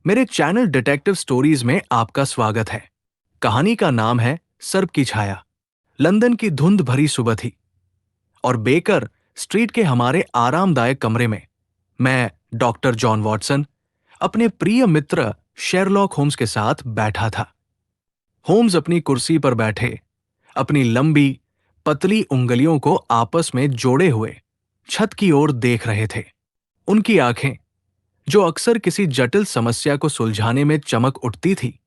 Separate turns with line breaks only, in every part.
मेरे channel detective stories में आपका स्वागत है। कहानी का नाम है सर्प की छाया। लंदन की धुंध भरी सुबह थी और बेकर स्ट्रीट के हमारे आरामदायक कमरे में मैं डॉक्टर जॉन वॉटसन अपने प्रिय मित्र शेरलॉक होम्स के साथ बैठा था। होम्स अपनी कुर्सी पर बैठे अपनी लंबी पतली उंगलियों को आपस में जोड़े हुए छत की ओर देख रहे थे। उनकी आंखें, जो अक्सर किसी जटिल समस्या को सुलझाने में चमक उठती थी,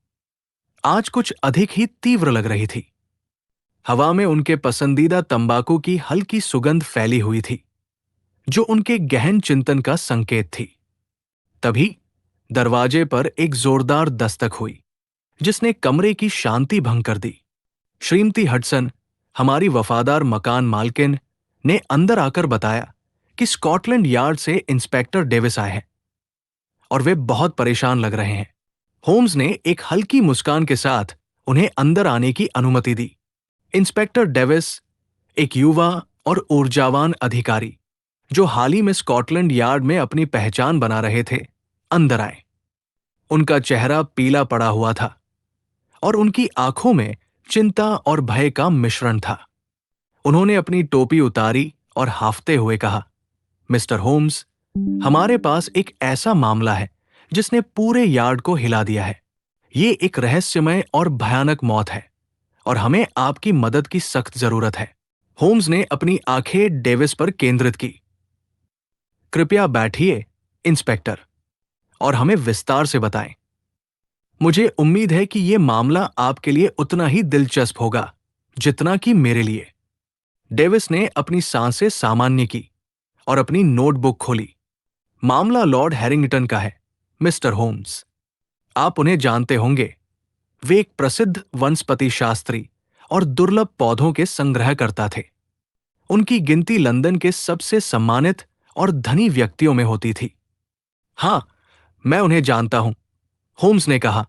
आज कुछ अधिक ही तीव्र लग रही थी। हवा में उनके पसंदीदा तंबाकू की हल्की सुगंध फैली हुई थी, जो उनके गहन चिंतन का संकेत थी। तभी दरवाजे पर एक जोरदार दस्तक हुई, जिसने कमरे की शांति भंग कर दी। श्रीमती हडसन, हमारी वफादार मकान मालकिन, ने अंदर आकर बताया कि स्कॉटलैंड यार्ड से इंस्पेक्टर डेविस आए हैं और वे बहुत परेशान लग रहे हैं। होम्स ने एक हल्की मुस्कान के साथ उन्हें अंदर आने की अनुमति दी। इंस्पेक्टर डेविस, एक युवा और ऊर्जावान अधिकारी जो हाल ही में स्कॉटलैंड यार्ड में अपनी पहचान बना रहे थे, अंदर आए। उनका चेहरा पीला पड़ा हुआ था और उनकी आंखों में चिंता और भय का मिश्रण था। उन्होंने अपनी टोपी उतारी और हांफते हुए कहा, मिस्टर होम्स, हमारे पास एक ऐसा मामला है जिसने पूरे यार्ड को हिला दिया है। ये एक रहस्यमय और भयानक मौत है और हमें आपकी मदद की सख्त जरूरत है। होम्स ने अपनी आंखें डेविस पर केंद्रित की। कृपया बैठिए, इंस्पेक्टर, और हमें विस्तार से बताएं। मुझे उम्मीद है कि यह मामला आपके लिए उतना ही दिलचस्प होगा जितना कि मेरे लिए। डेविस ने अपनी सांसें सामान्य की और अपनी नोटबुक खोली। मामला लॉर्ड हैरिंगटन का है, मिस्टर होम्स। आप उन्हें जानते होंगे। वे एक प्रसिद्ध वनस्पति शास्त्री और दुर्लभ पौधों के संग्रहकर्ता थे। उनकी गिनती लंदन के सबसे सम्मानित और धनी व्यक्तियों में होती थी। हां, मैं उन्हें जानता हूं, होम्स ने कहा।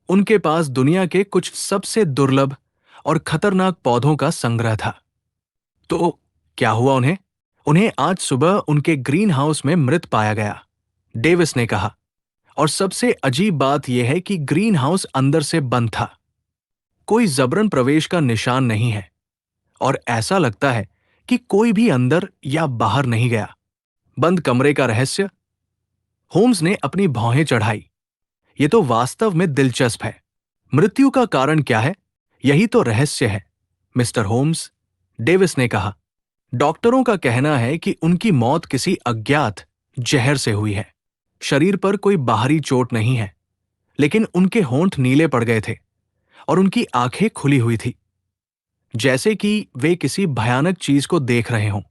उनके पास दुनिया के कुछ सबसे दुर्लभ और खतरनाक पौधों का संग्रह था। तो क्या हुआ उन्हें? उन्हें आज सुबह उनके ग्रीन हाउस में मृत पाया गया, डेविस ने कहा। और सबसे अजीब बात यह है कि ग्रीन हाउस अंदर से बंद था। कोई जबरन प्रवेश का निशान नहीं है और ऐसा लगता है कि कोई भी अंदर या बाहर नहीं गया। बंद कमरे का रहस्य? होम्स ने अपनी भौहें चढ़ाई। यह तो वास्तव में दिलचस्प है। मृत्यु का कारण क्या है? यही तो रहस्य है, मिस्टर होम्स, डेविस ने कहा। डॉक्टरों का कहना है कि उनकी मौत किसी अज्ञात जहर से हुई है। शरीर पर कोई बाहरी चोट नहीं है, लेकिन उनके होंठ नीले पड़ गए थे और उनकी आंखें खुली हुई थी, जैसे कि वे किसी भयानक चीज को देख रहे हों।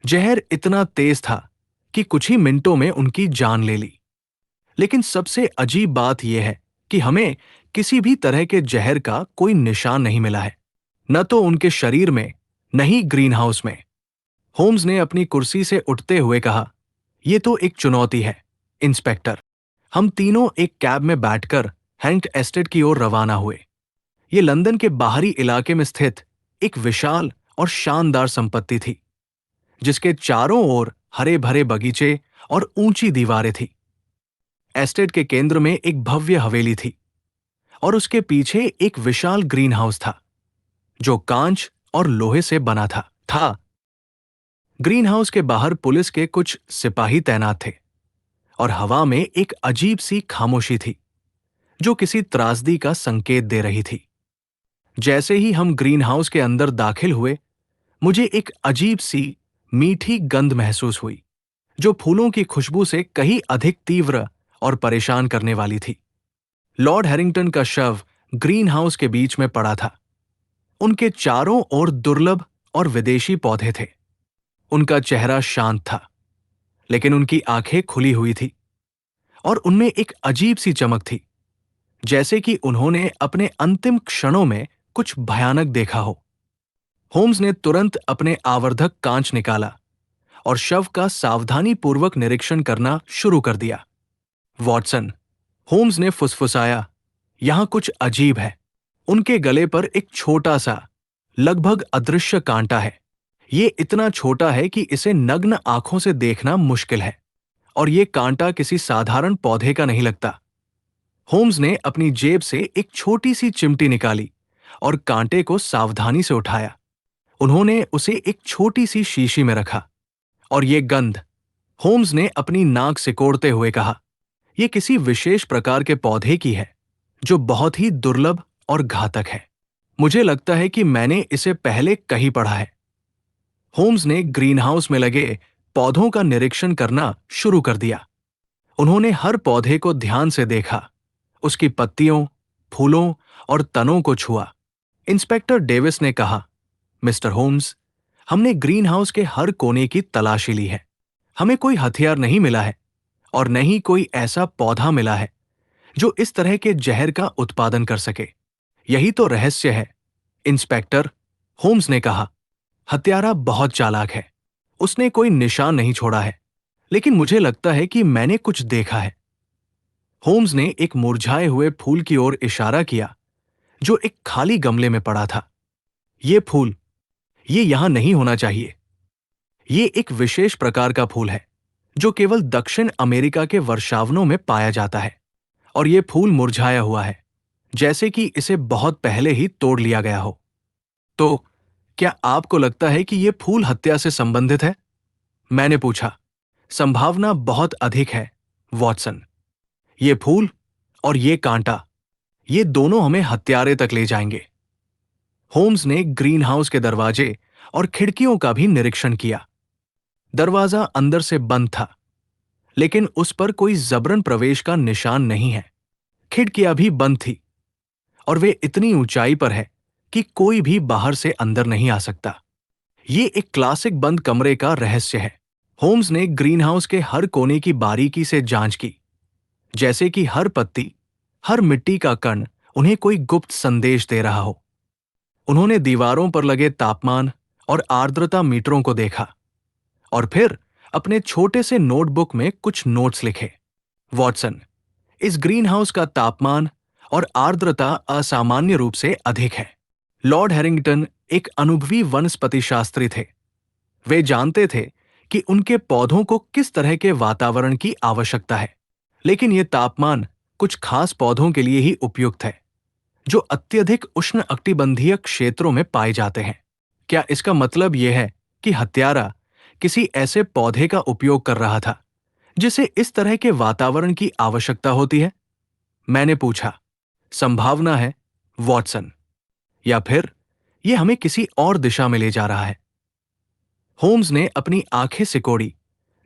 जहर इतना तेज था कि कुछ ही मिनटों में उनकी जान ले ली। लेकिन सबसे अजीब बात यह है कि हमें किसी भी तरह के जहर का कोई निशान नहीं मिला है, न तो उनके शरीर में, न ही ग्रीन हाउस में। होम्स ने अपनी कुर्सी से उठते हुए कहा, यह तो एक चुनौती है, इंस्पेक्टर। हम तीनों एक कैब में बैठकर हैंक एस्टेट की ओर रवाना हुए। ये लंदन के बाहरी इलाके में स्थित एक विशाल और शानदार संपत्ति थी, जिसके चारों ओर हरे भरे बगीचे और ऊंची दीवारें थी। एस्टेट के केंद्र में एक भव्य हवेली थी और उसके पीछे एक विशाल ग्रीन हाउस था, जो कांच और लोहे से बना था। ग्रीन हाउस के बाहर पुलिस के कुछ सिपाही तैनात थे और हवा में एक अजीब सी खामोशी थी, जो किसी त्रासदी का संकेत दे रही थी। जैसे ही हम ग्रीन हाउस के अंदर दाखिल हुए, मुझे एक अजीब सी मीठी गंध महसूस हुई, जो फूलों की खुशबू से कहीं अधिक तीव्र और परेशान करने वाली थी। लॉर्ड हैरिंगटन का शव ग्रीन हाउस के बीच में पड़ा था। उनके चारों ओर दुर्लभ और विदेशी पौधे थे। उनका चेहरा शांत था, लेकिन उनकी आंखें खुली हुई थी और उनमें एक अजीब सी चमक थी, जैसे कि उन्होंने अपने अंतिम क्षणों में कुछ भयानक देखा हो। होम्स ने तुरंत अपने आवर्धक कांच निकाला और शव का सावधानीपूर्वक निरीक्षण करना शुरू कर दिया। वॉटसन, होम्स ने फुसफुसाया, यहां कुछ अजीब है। उनके गले पर एक छोटा सा, लगभग अदृश्य कांटा है। ये इतना छोटा है कि इसे नग्न आंखों से देखना मुश्किल है, और ये कांटा किसी साधारण पौधे का नहीं लगता। होम्स ने अपनी जेब से एक छोटी सी चिमटी निकाली और कांटे को सावधानी से उठाया। उन्होंने उसे एक छोटी सी शीशी में रखा। और ये गंध, होम्स ने अपनी नाक सिकोड़ते हुए कहा, यह किसी विशेष प्रकार के पौधे की है जो बहुत ही दुर्लभ और घातक है। मुझे लगता है कि मैंने इसे पहले कहीं पढ़ा है। होम्स ने ग्रीनहाउस में लगे पौधों का निरीक्षण करना शुरू कर दिया। उन्होंने हर पौधे को ध्यान से देखा, उसकी पत्तियों, फूलों और तनों को छुआ। इंस्पेक्टर डेविस ने कहा, मिस्टर होम्स, हमने ग्रीनहाउस के हर कोने की तलाशी ली है। हमें कोई हथियार नहीं मिला है और न ही कोई ऐसा पौधा मिला है जो इस तरह के जहर का उत्पादन कर सके। यही तो रहस्य है, इंस्पेक्टर, होम्स ने कहा। हत्यारा बहुत चालाक है। उसने कोई निशान नहीं छोड़ा है, लेकिन मुझे लगता है कि मैंने कुछ देखा है। होम्स ने एक मुरझाए हुए फूल की ओर इशारा किया जो एक खाली गमले में पड़ा था। ये फूल, ये यहां नहीं होना चाहिए। ये एक विशेष प्रकार का फूल है जो केवल दक्षिण अमेरिका के वर्षावनों में पाया जाता है, और ये फूल मुरझाया हुआ है, जैसे कि इसे बहुत पहले ही तोड़ लिया गया हो। तो क्या आपको लगता है कि ये फूल हत्या से संबंधित है? मैंने पूछा। संभावना बहुत अधिक है, वॉटसन। ये फूल और ये कांटा, ये दोनों हमें हत्यारे तक ले जाएंगे। होम्स ने ग्रीनहाउस के दरवाजे और खिड़कियों का भी निरीक्षण किया। दरवाजा अंदर से बंद था, लेकिन उस पर कोई जबरन प्रवेश का निशान नहीं है। खिड़कियां भी बंद थी, और वे इतनी ऊंचाई पर है कि कोई भी बाहर से अंदर नहीं आ सकता। ये एक क्लासिक बंद कमरे का रहस्य है। होम्स ने ग्रीनहाउस के हर कोने की बारीकी से जांच की, जैसे कि हर पत्ती, हर मिट्टी का कण उन्हें कोई गुप्त संदेश दे रहा हो। उन्होंने दीवारों पर लगे तापमान और आर्द्रता मीटरों को देखा और फिर अपने छोटे से नोटबुक में कुछ नोट्स लिखे। वॉटसन, इस ग्रीनहाउस का तापमान और आर्द्रता असामान्य रूप से अधिक है। लॉर्ड हैरिंगटन एक अनुभवी वनस्पति शास्त्री थे। वे जानते थे कि उनके पौधों को किस तरह के वातावरण की आवश्यकता है, लेकिन यह तापमान कुछ खास पौधों के लिए ही उपयुक्त है जो अत्यधिक उष्ण कटिबंधीय क्षेत्रों में पाए जाते हैं। क्या इसका मतलब यह है कि हत्यारा किसी ऐसे पौधे का उपयोग कर रहा था जिसे इस तरह के वातावरण की आवश्यकता होती है? मैंने पूछा। संभावना है, वॉटसन। या फिर यह हमें किसी और दिशा में ले जा रहा है। होम्स ने अपनी आंखें सिकोड़ी,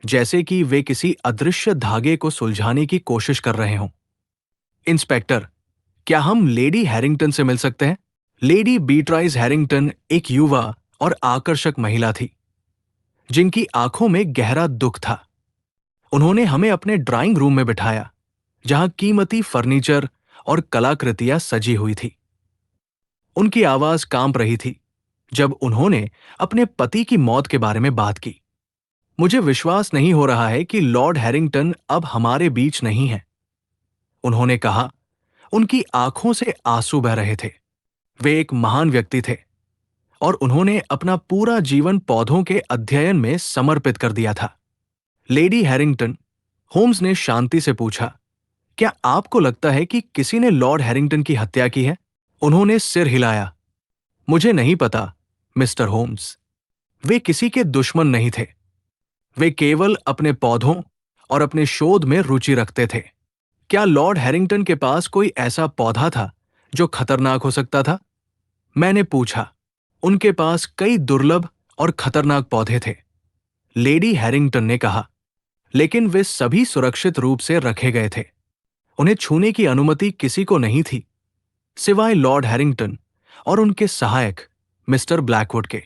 जैसे कि वे किसी अदृश्य धागे को सुलझाने की कोशिश कर रहे हों। इंस्पेक्टर, क्या हम लेडी हैरिंगटन से मिल सकते हैं? लेडी बीट्राइस हैरिंगटन एक युवा और आकर्षक महिला थी, जिनकी आंखों में गहरा दुख था। उन्होंने हमें अपने ड्राइंग रूम में बिठाया, जहां कीमती फर्नीचर और कलाकृतियां सजी हुई थी। उनकी आवाज कांप रही थी जब उन्होंने अपने पति की मौत के बारे में बात की। मुझे विश्वास नहीं हो रहा है कि लॉर्ड हैरिंगटन अब हमारे बीच नहीं है, उन्होंने कहा। उनकी आंखों से आंसू बह रहे थे। वे एक महान व्यक्ति थे और उन्होंने अपना पूरा जीवन पौधों के अध्ययन में समर्पित कर दिया था। लेडी हैरिंगटन, होम्स ने शांति से पूछा, क्या आपको लगता है कि किसी ने लॉर्ड हैरिंगटन की हत्या की है? उन्होंने सिर हिलाया। मुझे नहीं पता, मिस्टर होम्स। वे किसी के दुश्मन नहीं थे। वे केवल अपने पौधों और अपने शोध में रुचि रखते थे। क्या लॉर्ड हैरिंगटन के पास कोई ऐसा पौधा था जो खतरनाक हो सकता था? मैंने पूछा। उनके पास कई दुर्लभ और खतरनाक पौधे थे, लेडी हैरिंगटन ने कहा, लेकिन वे सभी सुरक्षित रूप से रखे गए थे। उन्हें छूने की अनुमति किसी को नहीं थी, सिवाय लॉर्ड हैरिंगटन और उनके सहायक मिस्टर ब्लैकवुड के।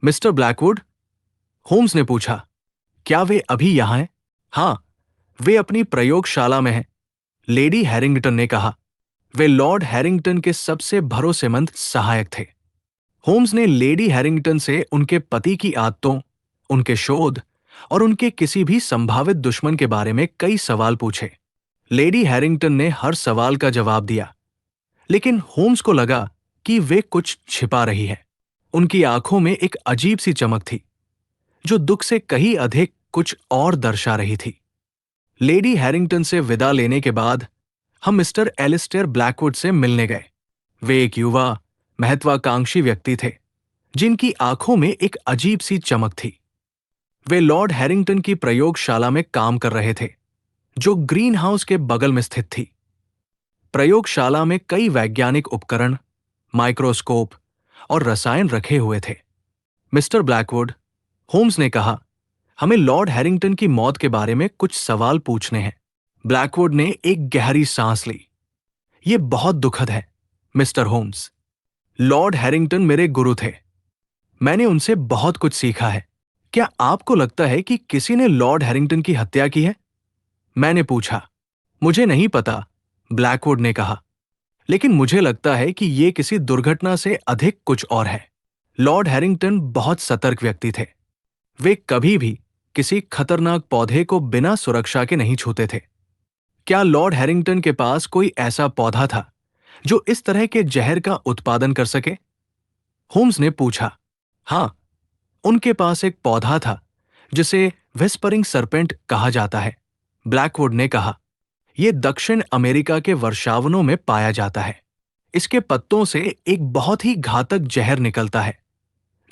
Mister Blackwood? होम्स ने पूछा। क्या वे अभी यहां हैं? हां, वे अपनी प्रयोगशाला में हैं, लेडी हैरिंगटन ने कहा। वे लॉर्ड हैरिंगटन के सबसे भरोसेमंद सहायक थे। होम्स ने लेडी हैरिंगटन से उनके पति की आदतों, उनके शोध और उनके किसी भी संभावित दुश्मन के बारे में कई सवाल पूछे। लेडी हैरिंगटन ने हर सवाल का जवाब दिया, लेकिन होम्स को लगा कि वे कुछ छिपा रही है। उनकी आंखों में एक अजीब सी चमक थी, जो दुख से कहीं अधिक कुछ और दर्शा रही थी। लेडी हैरिंगटन से विदा लेने के बाद हम मिस्टर एलिस्टेयर ब्लैकवुड से मिलने गए। वे एक युवा, महत्वाकांक्षी व्यक्ति थे जिनकी आंखों में एक अजीब सी चमक थी। वे लॉर्ड हैरिंगटन की प्रयोगशाला में काम कर रहे थे, जो ग्रीन हाउस के बगल में स्थित थी। प्रयोगशाला में कई वैज्ञानिक उपकरण, माइक्रोस्कोप और रसायन रखे हुए थे। मिस्टर ब्लैकवुड, होम्स ने कहा, हमें लॉर्ड हैरिंगटन की मौत के बारे में कुछ सवाल पूछने हैं। ब्लैकवुड ने एक गहरी सांस ली। यह बहुत दुखद है, मिस्टर होम्स। लॉर्ड हैरिंगटन मेरे गुरु थे। मैंने उनसे बहुत कुछ सीखा है। क्या आपको लगता है कि किसी ने लॉर्ड हैरिंगटन की हत्या की है? मैंने पूछा। मुझे नहीं पता, ब्लैकवुड ने कहा, लेकिन मुझे लगता है कि यह किसी दुर्घटना से अधिक कुछ और है। लॉर्ड हैरिंगटन बहुत सतर्क व्यक्ति थे। वे कभी भी किसी खतरनाक पौधे को बिना सुरक्षा के नहीं छूते थे। क्या लॉर्ड हैरिंगटन के पास कोई ऐसा पौधा था जो इस तरह के जहर का उत्पादन कर सके? होम्स ने पूछा। हां, उनके पास एक पौधा था जिसे विस्परिंग सरपेंट कहा जाता है, ब्लैकवुड ने कहा। यह दक्षिण अमेरिका के वर्षावनों में पाया जाता है। इसके पत्तों से एक बहुत ही घातक जहर निकलता है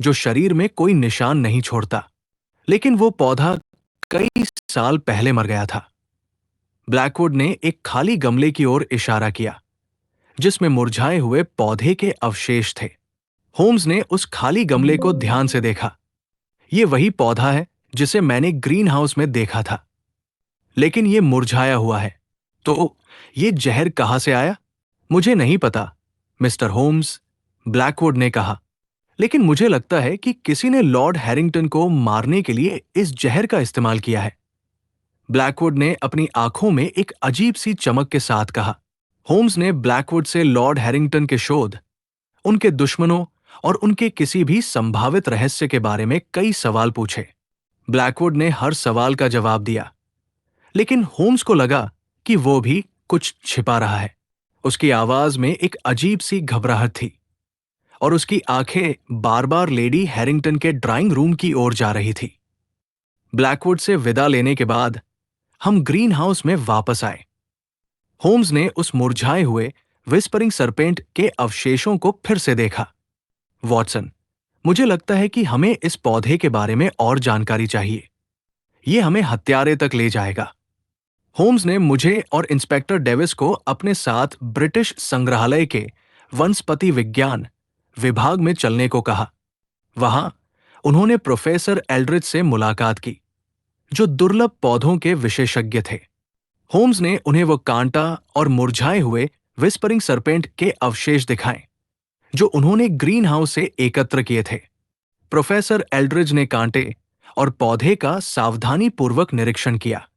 जो शरीर में कोई निशान नहीं छोड़ता। लेकिन वो पौधा कई साल पहले मर गया था। ब्लैकवुड ने एक खाली गमले की ओर इशारा किया जिसमें मुरझाए हुए पौधे के अवशेष थे। होम्स ने उस खाली गमले को ध्यान से देखा। यह वही पौधा है जिसे मैंने ग्रीन हाउस में देखा था, लेकिन यह मुरझाया हुआ है। तो यह जहर कहां से आया? मुझे नहीं पता, मिस्टर होम्स, ब्लैकवुड ने कहा, लेकिन मुझे लगता है कि किसी ने लॉर्ड हैरिंगटन को मारने के लिए इस जहर का इस्तेमाल किया है। ब्लैकवुड ने अपनी आंखों में एक अजीब सी चमक के साथ कहा। होम्स ने ब्लैकवुड से लॉर्ड हैरिंगटन के शोध, उनके दुश्मनों और उनके किसी भी संभावित रहस्य के बारे में कई सवाल पूछे। ब्लैकवुड ने हर सवाल का जवाब दिया, लेकिन होम्स को लगा कि वो भी कुछ छिपा रहा है। उसकी आवाज में एक अजीब सी घबराहट थी और उसकी आंखें बार-बार लेडी हैरिंगटन के ड्राइंग रूम की ओर जा रही थी। ब्लैकवुड से विदा लेने के बाद हम ग्रीन हाउस में वापस आए। होम्स ने उस मुरझाए हुए विस्परिंग सरपेंट के अवशेषों को फिर से देखा। वॉटसन, मुझे लगता है कि हमें इस पौधे के बारे में और जानकारी चाहिए। यह हमें हत्यारे तक ले जाएगा। होम्स ने मुझे और इंस्पेक्टर डेविस को अपने साथ ब्रिटिश संग्रहालय के वनस्पति विज्ञान विभाग में चलने को कहा। वहां उन्होंने प्रोफेसर एल्ड्रिच से मुलाकात की, जो दुर्लभ पौधों के विशेषज्ञ थे। होम्स ने उन्हें वो कांटा और मुरझाए हुए विस्परिंग सरपेंट के अवशेष दिखाए जो उन्होंने ग्रीन हाउस से एकत्र किए थे। प्रोफेसर एल्ड्रिज ने कांटे और पौधे का सावधानीपूर्वक निरीक्षण किया।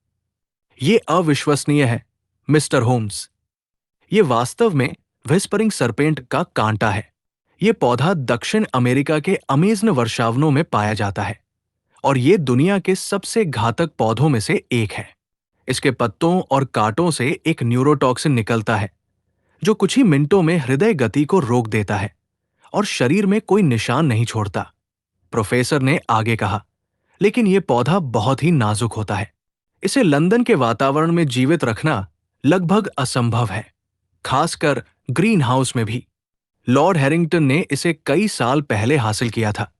ये अविश्वसनीय है, मिस्टर होम्स। ये वास्तव में विस्परिंग सरपेंट का कांटा है। ये पौधा दक्षिण अमेरिका के अमेज़न वर्षावनों में पाया जाता है और ये दुनिया के सबसे घातक पौधों में से एक है। इसके पत्तों और कांटों से एक न्यूरोटॉक्सिन निकलता है जो कुछ ही मिनटों में हृदय गति को रोक देता है और शरीर में कोई निशान नहीं छोड़ता, प्रोफेसर ने आगे कहा। लेकिन यह पौधा बहुत ही नाजुक होता है। इसे लंदन के वातावरण में जीवित रखना लगभग असंभव है, खासकर ग्रीन हाउस में भी। लॉर्ड हैरिंगटन ने इसे कई साल पहले हासिल किया था,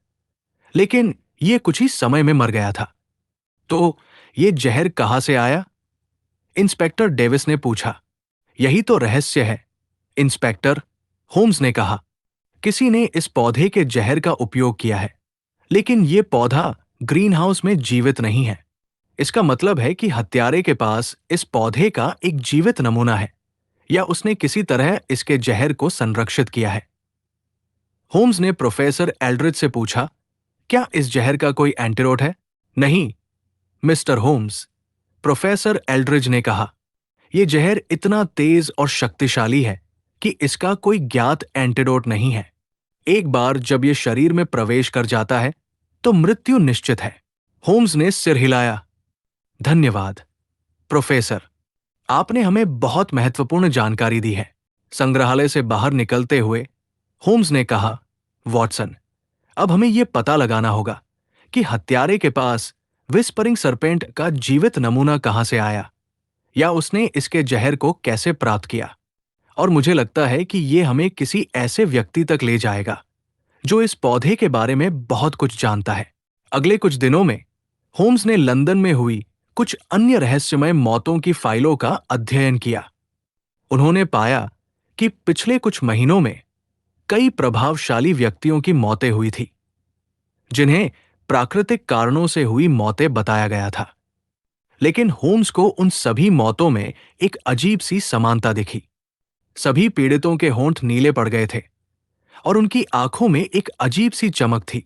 लेकिन यह कुछ ही समय में मर गया था। तो यह जहर कहां से आया? इंस्पेक्टर डेविस ने पूछा। यही तो रहस्य है, इंस्पेक्टर, होम्स ने कहा। किसी ने इस पौधे के जहर का उपयोग किया है, लेकिन यह पौधा ग्रीन हाउस में जीवित नहीं है। इसका मतलब है कि हत्यारे के पास इस पौधे का एक जीवित नमूना है या उसने किसी तरह इसके जहर को संरक्षित किया है। होम्स ने प्रोफेसर एल्ड्रिच से पूछा, क्या इस जहर का कोई एंटीडोट है? नहीं, मिस्टर होम्स, प्रोफेसर एल्ड्रिज ने कहा। यह जहर इतना तेज और शक्तिशाली है कि इसका कोई ज्ञात एंटीडोट नहीं है। एक बार जब यह शरीर में प्रवेश कर जाता है तो मृत्यु निश्चित है। होम्स ने सिर हिलाया। धन्यवाद, प्रोफेसर। आपने हमें बहुत महत्वपूर्ण जानकारी दी है। संग्रहालय से बाहर निकलते हुए होम्स ने कहा, वॉटसन, अब हमें यह पता लगाना होगा कि हत्यारे के पास विस्परिंग सरपेंट का जीवित नमूना कहां से आया। या उसने इसके जहर को कैसे प्राप्त किया। और मुझे लगता है कि ये हमें किसी ऐसे व्यक्ति तक ले जाएगा जो इस पौधे के बारे में बहुत कुछ जानता है। अगले कुछ दिनों में होम्स ने लंदन में हुई कुछ अन्य रहस्यमय मौतों की फाइलों का अध्ययन किया। उन्होंने पाया कि पिछले कुछ महीनों में कई प्रभावशाली व्यक्तियों की मौतें हुई थी, जिन्हें प्राकृतिक कारणों से हुई मौतें बताया गया था। लेकिन होम्स को उन सभी मौतों में एक अजीब सी समानता दिखी। सभी पीड़ितों के होंठ नीले पड़ गए थे और उनकी आंखों में एक अजीब सी चमक थी,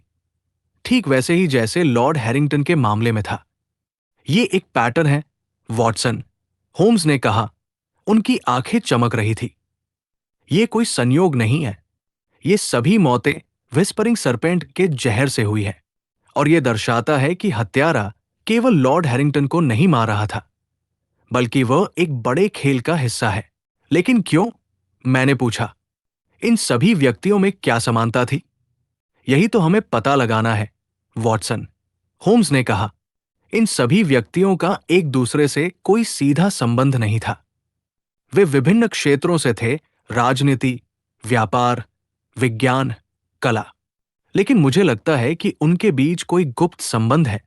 ठीक वैसे ही जैसे लॉर्ड हैरिंगटन के मामले में था। ये एक पैटर्न है, वॉटसन, होम्स ने कहा। उनकी आंखें चमक रही थी। ये कोई संयोग नहीं है। ये सभी मौतें विस्परिंग सरपेंट के जहर से हुई है। और यह दर्शाता है कि हत्यारा केवल लॉर्ड हैरिंगटन को नहीं मार रहा था, बल्कि वह एक बड़े खेल का हिस्सा है। लेकिन क्यों? मैंने पूछा। इन सभी व्यक्तियों में क्या समानता थी? यही तो हमें पता लगाना है, वॉटसन, होम्स ने कहा। इन सभी व्यक्तियों का एक दूसरे से कोई सीधा संबंध नहीं था। वे विभिन्न क्षेत्रों से थे, राजनीति, व्यापार, विज्ञान, कला। लेकिन मुझे लगता है कि उनके बीच कोई गुप्त संबंध है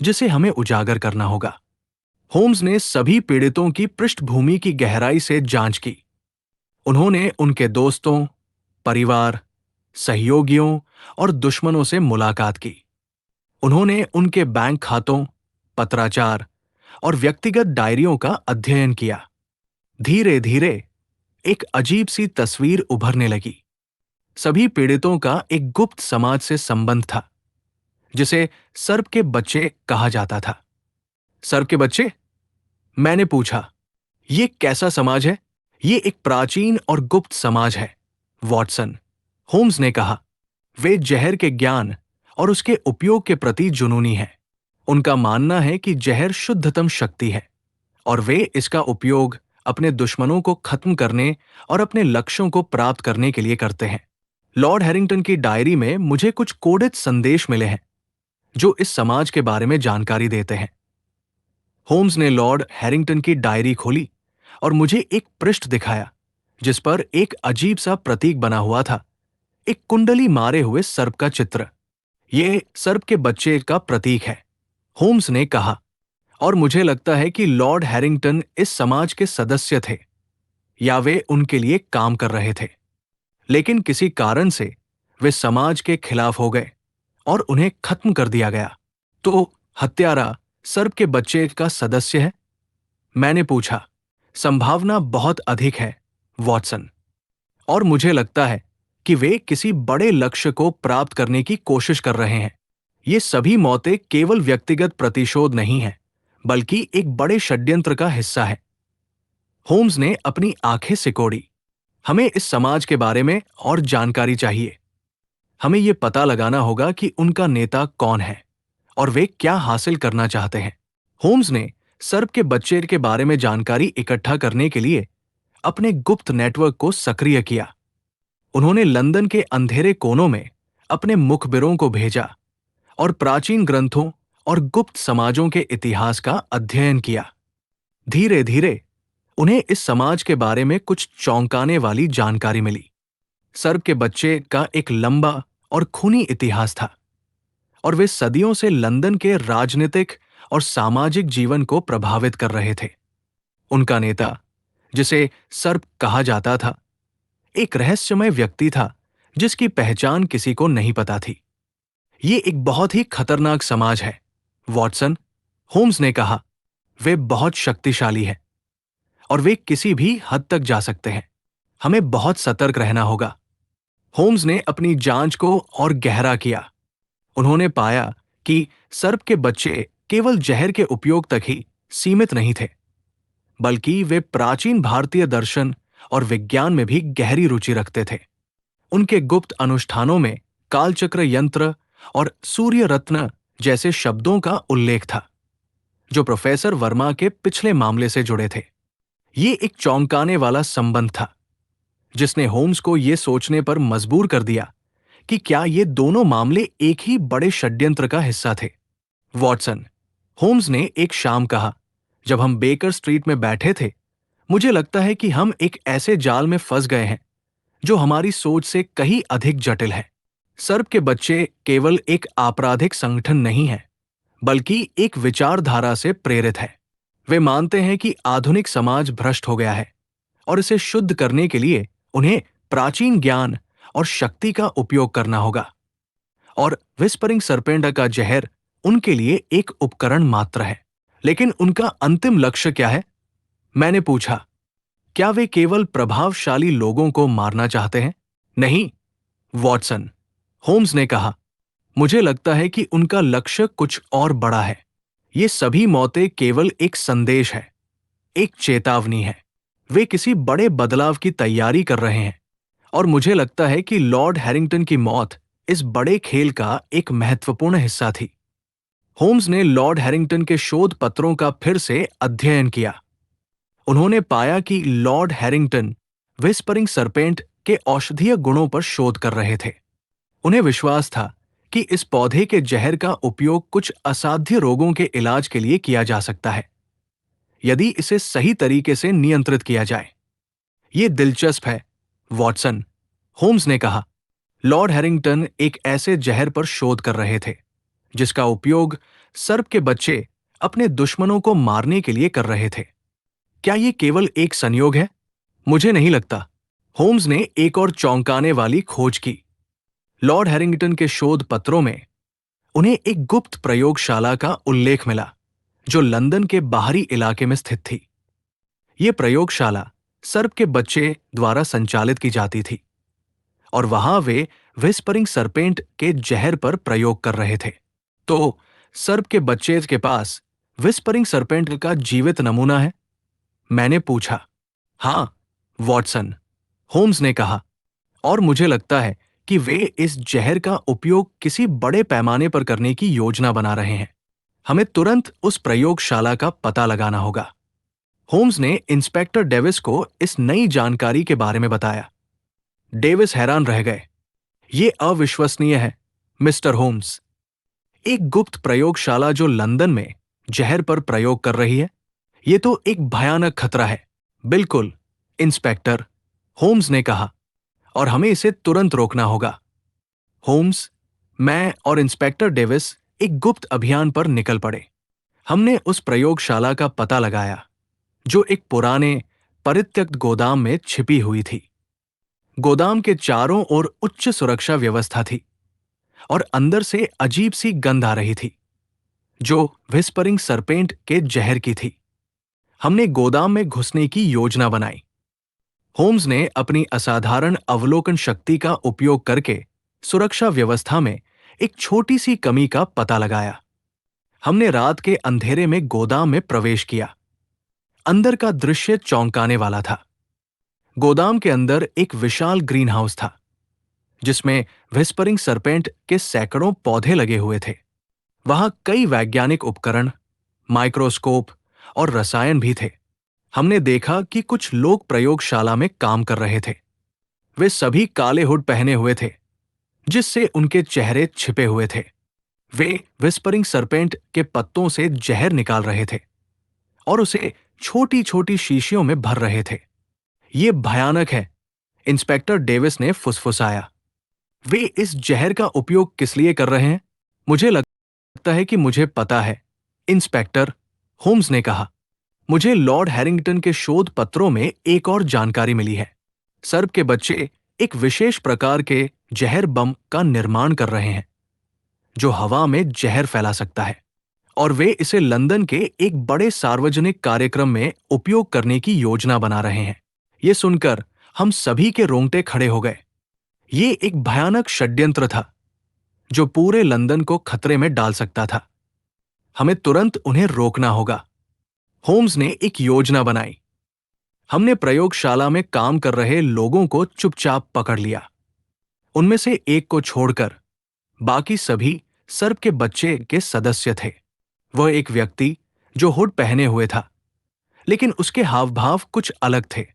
जिसे हमें उजागर करना होगा। होम्स ने सभी पीड़ितों की पृष्ठभूमि की गहराई से जांच की। उन्होंने उनके दोस्तों, परिवार, सहयोगियों और दुश्मनों से मुलाकात की। उन्होंने उनके बैंक खातों, पत्राचार और व्यक्तिगत डायरियों का अध्ययन किया। धीरे धीरे एक अजीब सी तस्वीर उभरने लगी। सभी पीड़ितों का एक गुप्त समाज से संबंध था, जिसे सर्प के बच्चे कहा जाता था। सर्प के बच्चे? मैंने पूछा। ये कैसा समाज है? ये एक प्राचीन और गुप्त समाज है, वॉटसन, होम्स ने कहा। वे जहर के ज्ञान और उसके उपयोग के प्रति जुनूनी हैं। उनका मानना है कि जहर शुद्धतम शक्ति है और वे इसका उपयोग अपने दुश्मनों को खत्म करने और अपने लक्ष्यों को प्राप्त करने के लिए करते हैं। लॉर्ड हैरिंगटन की डायरी में मुझे कुछ कोडित संदेश मिले हैं जो इस समाज के बारे में जानकारी देते हैं। होम्स ने लॉर्ड हैरिंगटन की डायरी खोली और मुझे एक पृष्ठ दिखाया जिस पर एक अजीब सा प्रतीक बना हुआ था, एक कुंडली मारे हुए सर्प का चित्र। यह सर्प के बच्चे का प्रतीक है, होम्स ने कहा। और मुझे लगता है कि लॉर्ड हैरिंगटन इस समाज के सदस्य थे या वे उनके लिए काम कर रहे थे। लेकिन किसी कारण से वे समाज के खिलाफ हो गए और उन्हें खत्म कर दिया गया। तो हत्यारा सर्प के बच्चे का सदस्य है? मैंने पूछा। संभावना बहुत अधिक है, वॉटसन, और मुझे लगता है कि वे किसी बड़े लक्ष्य को प्राप्त करने की कोशिश कर रहे हैं। ये सभी मौतें केवल व्यक्तिगत प्रतिशोध नहीं है, बल्कि एक बड़े षड्यंत्र का हिस्सा है। होम्स ने अपनी आंखें सिकोड़ी। हमें इस समाज के बारे में और जानकारी चाहिए। हमें यह पता लगाना होगा कि उनका नेता कौन है और वे क्या हासिल करना चाहते हैं। होम्स ने सर्प के बच्चे के बारे में जानकारी इकट्ठा करने के लिए अपने गुप्त नेटवर्क को सक्रिय किया। उन्होंने लंदन के अंधेरे कोनों में अपने मुखबिरों को भेजा और प्राचीन ग्रंथों और गुप्त समाजों के इतिहास का अध्ययन किया। धीरे धीरे उन्हें इस समाज के बारे में कुछ चौंकाने वाली जानकारी मिली। सर्प के बच्चे का एक लंबा और खूनी इतिहास था और वे सदियों से लंदन के राजनीतिक और सामाजिक जीवन को प्रभावित कर रहे थे। उनका नेता, जिसे सर्प कहा जाता था, एक रहस्यमय व्यक्ति था जिसकी पहचान किसी को नहीं पता थी। ये एक बहुत ही खतरनाक समाज है, वॉटसन, होम्स ने कहा। वे बहुत शक्तिशाली है और वे किसी भी हद तक जा सकते हैं। हमें बहुत सतर्क रहना होगा। होम्स ने अपनी जांच को और गहरा किया। उन्होंने पाया कि सर्प के बच्चे केवल जहर के उपयोग तक ही सीमित नहीं थे, बल्कि वे प्राचीन भारतीय दर्शन और विज्ञान में भी गहरी रुचि रखते थे। उनके गुप्त अनुष्ठानों में कालचक्र यंत्र और सूर्य रत्न जैसे शब्दों का उल्लेख था, जो प्रोफेसर वर्मा के पिछले मामले से जुड़े थे। ये एक चौंकाने वाला संबंध था, जिसने होम्स को ये सोचने पर मजबूर कर दिया कि क्या ये दोनों मामले एक ही बड़े षड्यंत्र का हिस्सा थे। वॉटसन, होम्स ने एक शाम कहा, जब हम बेकर स्ट्रीट में बैठे थे, मुझे लगता है कि हम एक ऐसे जाल में फंस गए हैं जो हमारी सोच से कहीं अधिक जटिल है। सर्प के बच्चे केवल एक आपराधिक संगठन नहीं है, बल्कि एक विचारधारा से प्रेरित है। वे मानते हैं कि आधुनिक समाज भ्रष्ट हो गया है और इसे शुद्ध करने के लिए उन्हें प्राचीन ज्ञान और शक्ति का उपयोग करना होगा। और विस्परिंग सरपेंट का जहर उनके लिए एक उपकरण मात्र है। लेकिन उनका अंतिम लक्ष्य क्या है? मैंने पूछा। क्या वे केवल प्रभावशाली लोगों को मारना चाहते हैं? नहीं, वॉटसन, होम्स ने कहा। मुझे लगता है कि उनका लक्ष्य कुछ और बड़ा है। ये सभी मौतें केवल एक संदेश है, एक चेतावनी है। वे किसी बड़े बदलाव की तैयारी कर रहे हैं और मुझे लगता है कि लॉर्ड हैरिंगटन की मौत इस बड़े खेल का एक महत्वपूर्ण हिस्सा थी। होम्स ने लॉर्ड हैरिंगटन के शोध पत्रों का फिर से अध्ययन किया। उन्होंने पाया कि लॉर्ड हैरिंगटन विस्परिंग सरपेंट के औषधीय गुणों पर शोध कर रहे थे। उन्हें विश्वास था कि इस पौधे के जहर का उपयोग कुछ असाध्य रोगों के इलाज के लिए किया जा सकता है, यदि इसे सही तरीके से नियंत्रित किया जाए। ये दिलचस्प है, वॉटसन, होम्स ने कहा। लॉर्ड हैरिंगटन एक ऐसे जहर पर शोध कर रहे थे जिसका उपयोग सर्प के बच्चे अपने दुश्मनों को मारने के लिए कर रहे थे। क्या ये केवल एक संयोग है? मुझे नहीं लगता। होम्स ने एक और चौंकाने वाली खोज की। लॉर्ड हैरिंगटन के शोध पत्रों में उन्हें एक गुप्त प्रयोगशाला का उल्लेख मिला जो लंदन के बाहरी इलाके में स्थित थी। यह प्रयोगशाला सर्प के बच्चे द्वारा संचालित की जाती थी और वहां वे विस्परिंग सरपेंट के जहर पर प्रयोग कर रहे थे। तो सर्प के बच्चे के पास विस्परिंग सरपेंट का जीवित नमूना है? मैंने पूछा। हां, वॉटसन, होम्स ने कहा, और मुझे लगता है कि वे इस जहर का उपयोग किसी बड़े पैमाने पर करने की योजना बना रहे हैं। हमें तुरंत उस प्रयोगशाला का पता लगाना होगा। होम्स ने इंस्पेक्टर डेविस को इस नई जानकारी के बारे में बताया। डेविस हैरान रह गए। ये अविश्वसनीय है, मिस्टर होम्स। एक गुप्त प्रयोगशाला जो लंदन में जहर पर प्रयोग कर रही है, ये तो एक भयानक खतरा है। बिल्कुल, इंस्पेक्टर, होम्स ने कहा, और हमें इसे तुरंत रोकना होगा। होम्स, मैं और इंस्पेक्टर डेविस एक गुप्त अभियान पर निकल पड़े। हमने उस प्रयोगशाला का पता लगाया जो एक पुराने परित्यक्त गोदाम में छिपी हुई थी। गोदाम के चारों ओर उच्च सुरक्षा व्यवस्था थी और अंदर से अजीब सी गंध आ रही थी जो विस्परिंग सरपेंट के जहर की थी। हमने गोदाम में घुसने की योजना बनाई। होम्स ने अपनी असाधारण अवलोकन शक्ति का उपयोग करके सुरक्षा व्यवस्था में एक छोटी सी कमी का पता लगाया। हमने रात के अंधेरे में गोदाम में प्रवेश किया। अंदर का दृश्य चौंकाने वाला था। गोदाम के अंदर एक विशाल ग्रीन हाउस था जिसमें विस्परिंग सरपेंट के सैकड़ों पौधे लगे हुए थे। वहां कई वैज्ञानिक उपकरण, माइक्रोस्कोप और रसायन भी थे। हमने देखा कि कुछ लोग प्रयोगशाला में काम कर रहे थे। वे सभी काले हुड पहने हुए थे जिससे उनके चेहरे छिपे हुए थे। वे विस्परिंग सरपेंट के पत्तों से जहर निकाल रहे थे और उसे छोटी छोटी शीशियों में भर रहे थे। ये भयानक है, इंस्पेक्टर डेविस ने फुसफुसाया। वे इस जहर का उपयोग किस लिए कर रहे हैं? मुझे लगता है कि मुझे पता है, इंस्पेक्टर, होम्स ने कहा। मुझे लॉर्ड हैरिंगटन के शोध पत्रों में एक और जानकारी मिली है। सर्प के बच्चे एक विशेष प्रकार के जहर बम का निर्माण कर रहे हैं जो हवा में जहर फैला सकता है और वे इसे लंदन के एक बड़े सार्वजनिक कार्यक्रम में उपयोग करने की योजना बना रहे हैं। ये सुनकर हम सभी के रोंगटे खड़े हो गए। ये एक भयानक षड्यंत्र था जो पूरे लंदन को खतरे में डाल सकता था। हमें तुरंत उन्हें रोकना होगा। होम्स ने एक योजना बनाई। हमने प्रयोगशाला में काम कर रहे लोगों को चुपचाप पकड़ लिया। उनमें से एक को छोड़कर बाकी सभी सर्प के बच्चे के सदस्य थे। वह एक व्यक्ति जो हुड पहने हुए था, लेकिन उसके हाव भाव कुछ अलग थे।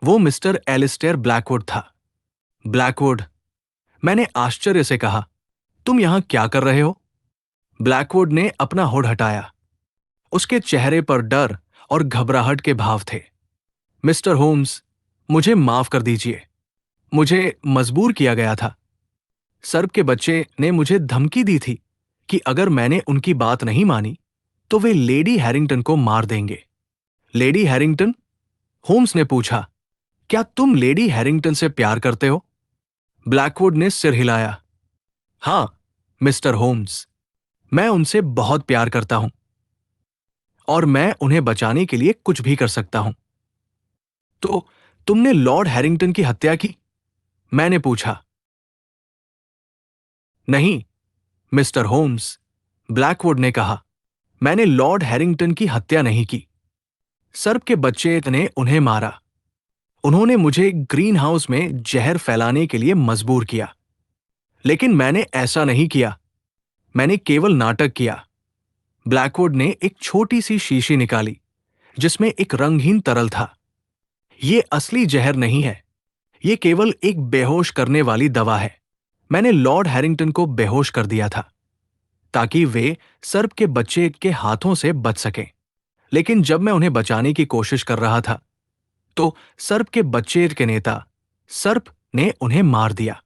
वो मिस्टर एलिस्टेयर ब्लैकवुड था। ब्लैकवुड, मैंने आश्चर्य से कहा, तुम यहां क्या कर रहे हो? ब्लैकवुड ने अपना हुड हटाया उसके चेहरे पर डर और घबराहट के भाव थे। मिस्टर होम्स, मुझे माफ कर दीजिए। मुझे मजबूर किया गया था। सर्प के बच्चे ने मुझे धमकी दी थी कि अगर मैंने उनकी बात नहीं मानी तो वे लेडी हैरिंगटन को मार देंगे। Lady Harrington? होम्स ने पूछा। क्या तुम लेडी हैरिंगटन से प्यार करते हो? ब्लैकवुड ने सिर हिलाया। हां, मिस्टर होम्स, मैं उनसे बहुत प्यार करता हूं और मैं उन्हें बचाने के लिए कुछ भी कर सकता हूं। तो तुमने लॉर्ड हैरिंगटन की हत्या की? मैंने पूछा। नहीं, मिस्टर होम्स, ब्लैकवुड ने कहा, मैंने लॉर्ड हैरिंगटन की हत्या नहीं की। सर्प के बच्चे ने उन्हें मारा। उन्होंने मुझे ग्रीन हाउस में जहर फैलाने के लिए मजबूर किया। लेकिन मैंने ऐसा नहीं किया। मैंने केवल नाटक किया। ब्लैकवुड ने एक छोटी सी शीशी निकाली जिसमें एक रंगहीन तरल था। ये असली जहर नहीं है। ये केवल एक बेहोश करने वाली दवा है। मैंने लॉर्ड हैरिंगटन को बेहोश कर दिया था ताकि वे सर्प के बच्चे के हाथों से बच सकें। लेकिन जब मैं उन्हें बचाने की कोशिश कर रहा था तो सर्प के बच्चे के नेता सर्प ने उन्हें मार दिया।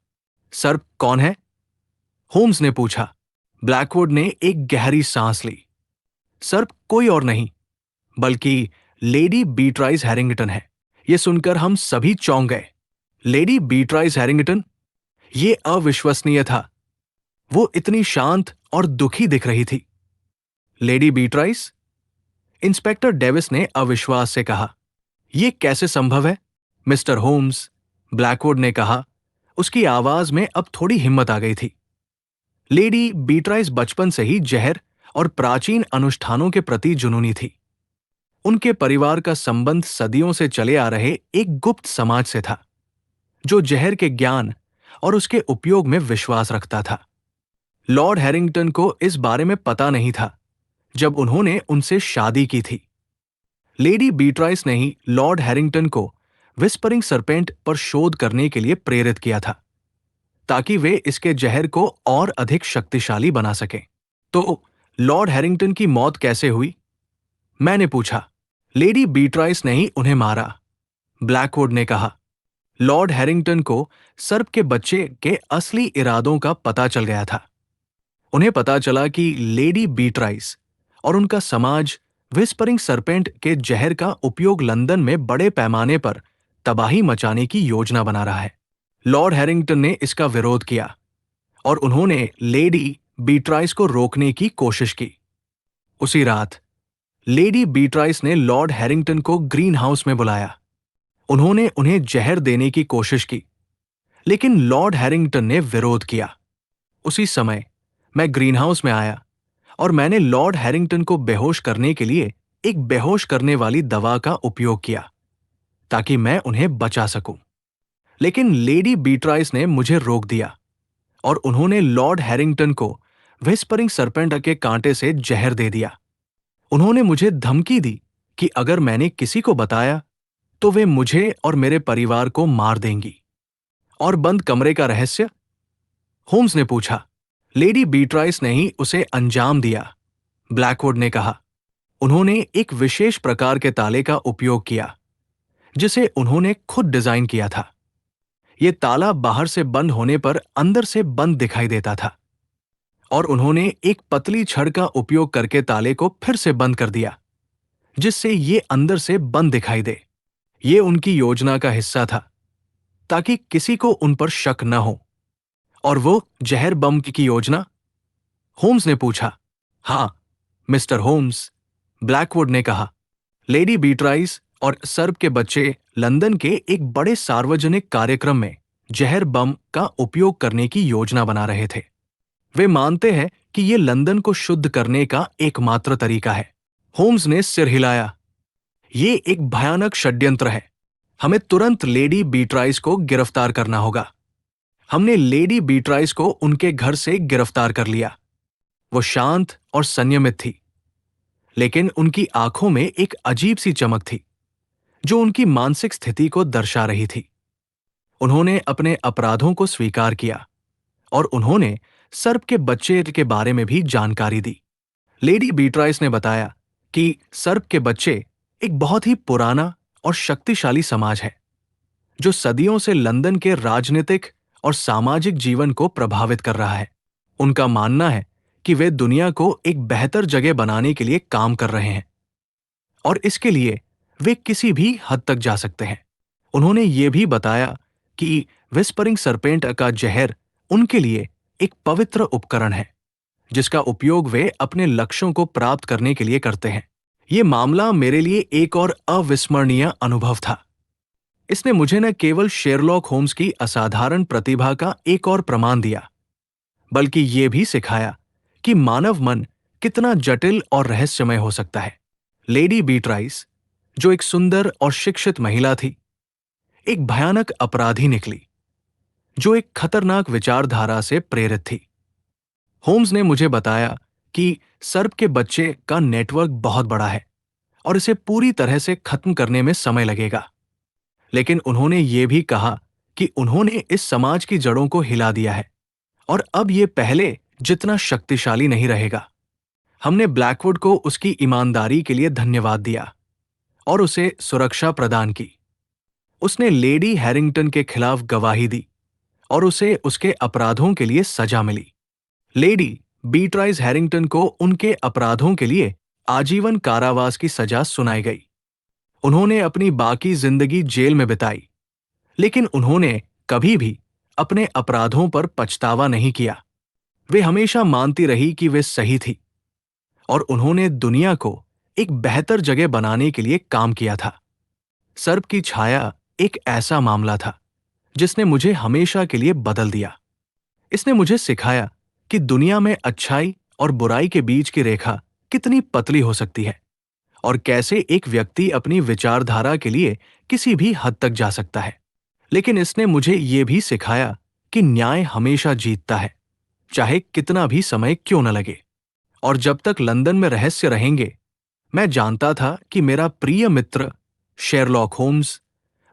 सर्प कौन है? होम्स ने पूछा। ब्लैकवुड ने एक गहरी सांस ली। सर्प कोई और नहीं बल्कि लेडी बीट्राइस हैरिंगटन है। यह सुनकर हम सभी चौंक गए। Lady Beatrice Harrington? यह अविश्वसनीय था। वो इतनी शांत और दुखी दिख रही थी। लेडी बीट्राइस? इंस्पेक्टर डेविस ने अविश्वास से कहा। यह कैसे संभव है, मिस्टर होम्स? ब्लैकवुड ने कहा। उसकी आवाज में अब थोड़ी हिम्मत आ गई थी। लेडी बीट्राइस बचपन से ही जहर और प्राचीन अनुष्ठानों के प्रति जुनूनी थी। उनके परिवार का संबंध सदियों से चले आ रहे एक गुप्त समाज से था जो जहर के ज्ञान और उसके उपयोग में विश्वास रखता था। लॉर्ड हैरिंगटन को इस बारे में पता नहीं था जब उन्होंने उनसे शादी की थी। लेडी बीट्राइस ने ही लॉर्ड हैरिंगटन को विस्परिंग सरपेंट पर शोध करने के लिए प्रेरित किया था ताकि वे इसके जहर को और अधिक शक्तिशाली बना सकें। तो लॉर्ड हैरिंगटन की मौत कैसे हुई? मैंने पूछा। लेडी बीट्राइस ने ही उन्हें मारा, ब्लैकवुड ने कहा। लॉर्ड हैरिंगटन को सर्प के बच्चे के असली इरादों का पता चल गया था। उन्हें पता चला कि लेडी बीट्राइस और उनका समाज विस्परिंग सरपेंट के जहर का उपयोग लंदन में बड़े पैमाने पर तबाही मचाने की योजना बना रहा है। लॉर्ड हैरिंगटन ने इसका विरोध किया और उन्होंने लेडी बीट्राइस को रोकने की कोशिश की। उसी रात लेडी बीट्राइस ने लॉर्ड हैरिंगटन को ग्रीन हाउस में बुलाया। उन्होंने उन्हें जहर देने की कोशिश की, लेकिन लॉर्ड हैरिंगटन ने विरोध किया। उसी समय मैं ग्रीन हाउस में आया और मैंने लॉर्ड हैरिंगटन को बेहोश करने के लिए एक बेहोश करने वाली दवा का उपयोग किया ताकि मैं उन्हें बचा सकूं। लेकिन लेडी बीट्राइस ने मुझे रोक दिया और उन्होंने लॉर्ड हैरिंगटन को विस्परिंग सरपेंट के कांटे से जहर दे दिया। उन्होंने मुझे धमकी दी कि अगर मैंने किसी को बताया तो वे मुझे और मेरे परिवार को मार देंगी। और बंद कमरे का रहस्य? होम्स ने पूछा। लेडी बीट्राइस ने ही उसे अंजाम दिया, ब्लैकवुड ने कहा। उन्होंने एक विशेष प्रकार के ताले का उपयोग किया जिसे उन्होंने खुद डिजाइन किया था। यह ताला बाहर से बंद होने पर अंदर से बंद दिखाई देता था और उन्होंने एक पतली छड़ का उपयोग करके ताले को फिर से बंद कर दिया जिससे ये अंदर से बंद दिखाई दे। ये उनकी योजना का हिस्सा था ताकि किसी को उन पर शक न हो। और वो जहर बम की योजना? होम्स ने पूछा। हां, मिस्टर होम्स, ब्लैकवुड ने कहा। लेडी बीट्राइस और सर्प के बच्चे लंदन के एक बड़े सार्वजनिक कार्यक्रम में जहर बम का उपयोग करने की योजना बना रहे थे। वे मानते हैं कि यह लंदन को शुद्ध करने का एकमात्र तरीका है। होम्स ने सिर हिलाया। यह एक भयानक षड्यंत्र है। हमें तुरंत लेडी बीट्राइस को गिरफ्तार करना होगा। हमने लेडी बीट्राइस को उनके घर से गिरफ्तार कर लिया। वो शांत और संयमित थी, लेकिन उनकी आंखों में एक अजीब सी चमक थी जो उनकी मानसिक स्थिति को दर्शा रही थी। उन्होंने अपने अपराधों को स्वीकार किया और उन्होंने सर्प के बच्चे के बारे में भी जानकारी दी। लेडी बीट्राइस ने बताया कि सर्प के बच्चे एक बहुत ही पुराना और शक्तिशाली समाज है जो सदियों से लंदन के राजनीतिक और सामाजिक जीवन को प्रभावित कर रहा है। उनका मानना है कि वे दुनिया को एक बेहतर जगह बनाने के लिए काम कर रहे हैं और इसके लिए वे किसी भी हद तक जा सकते हैं। उन्होंने ये भी बताया कि विस्परिंग सरपेंट का जहर उनके लिए एक पवित्र उपकरण है जिसका उपयोग वे अपने लक्ष्यों को प्राप्त करने के लिए करते हैं। ये मामला मेरे लिए एक और अविस्मरणीय अनुभव था। इसने मुझे न केवल शेरलॉक होम्स की असाधारण प्रतिभा का एक और प्रमाण दिया, बल्कि ये भी सिखाया कि मानव मन कितना जटिल और रहस्यमय हो सकता है। लेडी बीट्राइस, जो एक सुंदर और शिक्षित महिला थी, एक भयानक अपराधी निकली जो एक खतरनाक विचारधारा से प्रेरित थी। होम्स ने मुझे बताया कि सर्प के बच्चे का नेटवर्क बहुत बड़ा है और इसे पूरी तरह से खत्म करने में समय लगेगा, लेकिन उन्होंने ये भी कहा कि उन्होंने इस समाज की जड़ों को हिला दिया है और अब ये पहले जितना शक्तिशाली नहीं रहेगा। हमने ब्लैकवुड को उसकी ईमानदारी के लिए धन्यवाद दिया और उसे सुरक्षा प्रदान की। उसने लेडी हैरिंगटन के खिलाफ गवाही दी और उसे उसके अपराधों के लिए सजा मिली। लेडी बीट्राइस हैरिंगटन को उनके अपराधों के लिए आजीवन कारावास की सजा सुनाई गई। उन्होंने अपनी बाकी जिंदगी जेल में बिताई, लेकिन उन्होंने कभी भी अपने अपराधों पर पछतावा नहीं किया। वे हमेशा मानती रही कि वे सही थी और उन्होंने दुनिया को एक बेहतर जगह बनाने के लिए काम किया था। सर्प की छाया एक ऐसा मामला था जिसने मुझे हमेशा के लिए बदल दिया। इसने मुझे सिखाया कि दुनिया में अच्छाई और बुराई के बीच की रेखा कितनी पतली हो सकती है और कैसे एक व्यक्ति अपनी विचारधारा के लिए किसी भी हद तक जा सकता है। लेकिन इसने मुझे ये भी सिखाया कि न्याय हमेशा जीतता है, चाहे कितना भी समय क्यों न लगे। और जब तक लंदन में रहस्य रहेंगे, मैं जानता था कि मेरा प्रिय मित्र शेरलॉक होम्स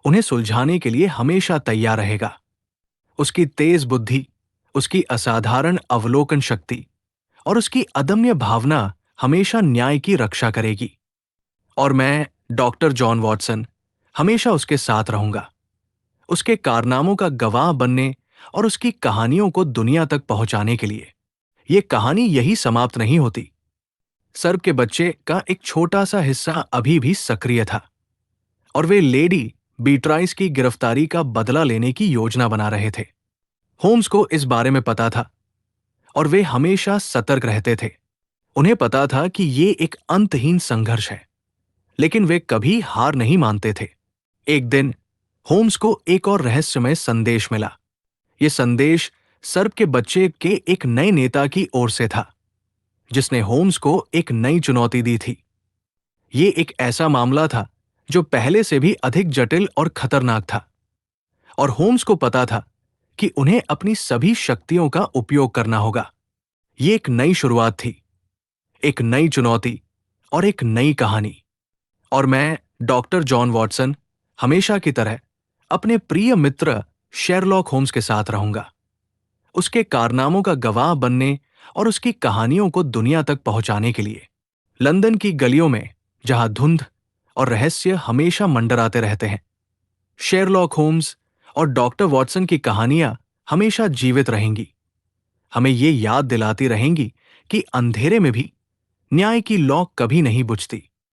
उन्हें सुलझाने के लिए हमेशा तैयार रहेगा। उसकी तेज बुद्धि, उसकी असाधारण अवलोकन शक्ति और उसकी अदम्य भावना हमेशा न्याय की रक्षा करेगी। और मैं, डॉक्टर जॉन वॉटसन, हमेशा उसके साथ रहूंगा, उसके कारनामों का गवाह बनने और उसकी कहानियों को दुनिया तक पहुंचाने के लिए। ये कहानी यही समाप्त नहीं होती। सर्प के बच्चे का एक छोटा सा हिस्सा अभी भी सक्रिय था और वे लेडी बीट्राइस की गिरफ्तारी का बदला लेने की योजना बना रहे थे। होम्स को इस बारे में पता था और वे हमेशा सतर्क रहते थे। उन्हें पता था कि ये एक अंतहीन संघर्ष है, लेकिन वे कभी हार नहीं मानते थे। एक दिन होम्स को एक और रहस्यमय संदेश मिला। यह संदेश सर्प के बच्चे के एक नए नेता की ओर से था, जिसने होम्स को एक नई चुनौती दी थी। ये एक ऐसा मामला था जो पहले से भी अधिक जटिल और खतरनाक था, और होम्स को पता था कि उन्हें अपनी सभी शक्तियों का उपयोग करना होगा। ये एक नई शुरुआत थी, एक नई चुनौती और एक नई कहानी। और मैं, डॉक्टर जॉन वॉटसन, हमेशा की तरह अपने प्रिय मित्र शेरलॉक होम्स के साथ रहूंगा, उसके कारनामों का गवाह बनने और उसकी कहानियों को दुनिया तक पहुंचाने के लिए। लंदन की गलियों में, जहां धुंध और रहस्य हमेशा मंडराते रहते हैं, शेरलॉक होम्स और डॉक्टर वॉटसन की कहानियां हमेशा जीवित रहेंगी, हमें ये याद दिलाती रहेंगी कि अंधेरे में भी न्याय की लौ कभी नहीं बुझती।